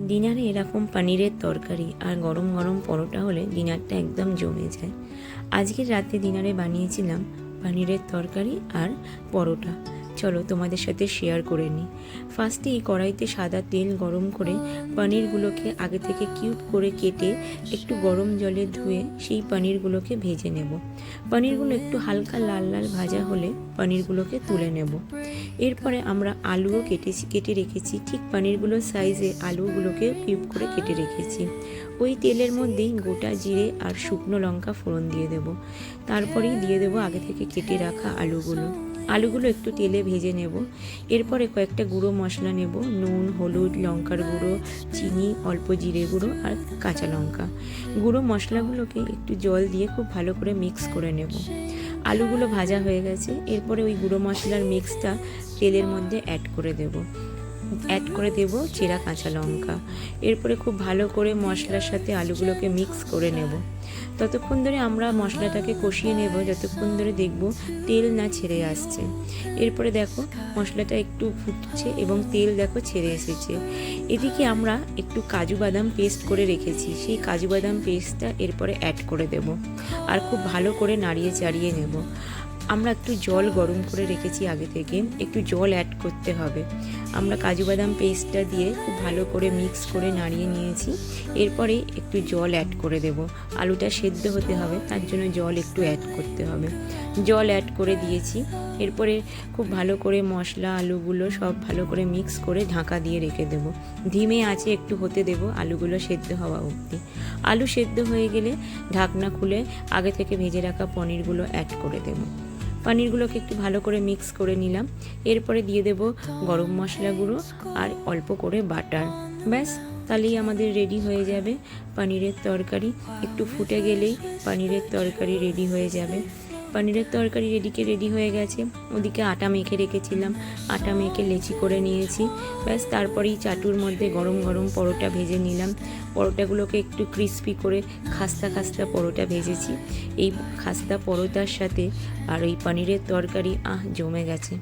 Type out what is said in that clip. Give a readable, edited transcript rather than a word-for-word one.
ডিনারে এরকম পনিরের তরকারি আর গরম গরম পরোটা হলে ডিনারটা একদম জমে যায়। আজকের রাতে ডিনারে বানিয়েছিলাম পনিরের তরকারি আর পরোটা। চলো তোমাদের সাথে শেয়ার করে নিই। ফার্স্টেই কড়াইতে সাদা তেল গরম করে পনিরগুলোকে আগে থেকে কিউব করে কেটে একটু গরম জলে ধুয়ে সেই পনিরগুলোকে ভেজে নেব। পনিরগুলো একটু হালকা লাল লাল ভাজা হলে পনিরগুলোকে তুলে নেব। এরপরে আমরা আলুও কেটে রেখেছি, ঠিক পনিরগুলোর সাইজে আলুগুলোকে কিউব করে কেটে রেখেছি। ওই তেলের মধ্যেই গোটা জিরে আর শুকনো লঙ্কা ফোড়ন দিয়ে দেব। তারপরেই দিয়ে দেবো আগে থেকে কেটে রাখা আলুগুলো একটু তেলে ভেজে নেব। এরপরে কয়েকটা গুঁড়ো মশলা নেব, নুন, হলুদ, লঙ্কার গুঁড়ো, চিনি, অল্প জিরে গুঁড়ো আর কাঁচা লঙ্কা। গুঁড়ো মশলাগুলোকে একটু জল দিয়ে খুব ভালো করে মিক্স করে নেব। আলুগুলো ভাজা হয়ে গেছে, এরপরে ওই গুঁড়ো মশলার মিক্সটা তেলের মধ্যে অ্যাড করে দেব চেরা কাঁচা লঙ্কা। এরপরে খুব ভালো করে মশলার সাথে আলুগুলোকে মিক্স করে নেব। ততক্ষণ ধরে আমরা মশলাটাকে কষিয়ে নেব যতক্ষণ ধরে দেখব তেল না ছেড়ে আসছে। এরপরে দেখো মশলাটা একটু ফুটছে এবং তেল দেখো ছেড়ে এসেছে। এদিকে আমরা একটু কাজু বাদাম পেস্ট করে রেখেছি, সেই কাজু বাদাম পেস্টটা এরপরে অ্যাড করে দেব আর খুব ভালো করে নাড়িয়ে চাড়িয়ে নেব। আমরা একটু জল গরম করে রেখেছি আগে থেকে, একটু জল অ্যাড করতে হবে। আমরা কাজু বাদাম পেস্টটা দিয়ে খুব ভালো করে মিক্স করে নাড়িয়ে নিয়েছি। এরপরে একটু জল অ্যাড করে দেব। আলুটা সেদ্ধ হতে হবে, তার জন্য জল একটু অ্যাড করতে হবে। জল অ্যাড করে দিয়েছি। এরপরে খুব ভালো করে মশলা আলুগুলো সব ভালো করে মিক্স করে ঢাকা দিয়ে রেখে দেব। ধিমে আঁচে একটু হতে দেব আলুগুলো সেদ্ধ হওয়া অবধি। আলু সেদ্ধ হয়ে গেলে ঢাকনা খুলে আগে থেকে ভেজে রাখা পনিরগুলো অ্যাড করে দেব। পনিরগুলোকে একটু ভালো করে মিক্স করে নিলাম। এরপরে দিয়ে দেব গরম মশলা গুঁড়ো আর অল্প করে বাটার। ব্যাস, তাহলেই আমাদের রেডি হয়ে যাবে পনিরের তরকারি। একটু ফুটে গেলেই পনিরের তরকারি রেডি হয়ে যাবে। পনিরের তরকারি রেডি হয়ে গেছে। ওদিকে আটা মেখে রেখেছিলাম, আটা মেখে লেচি করে নিয়েছি। ব্যাস, তারপরেই চাটুর মধ্যে গরম গরম পরোটা ভেজে নিলাম। পরোটাগুলোকে একটু ক্রিস্পি করে খাস্তা খাস্তা পরোটা ভেজেছি। এই খাস্তা পরোটার সাথে আর ওই পনিরের তরকারি জমে গেছে।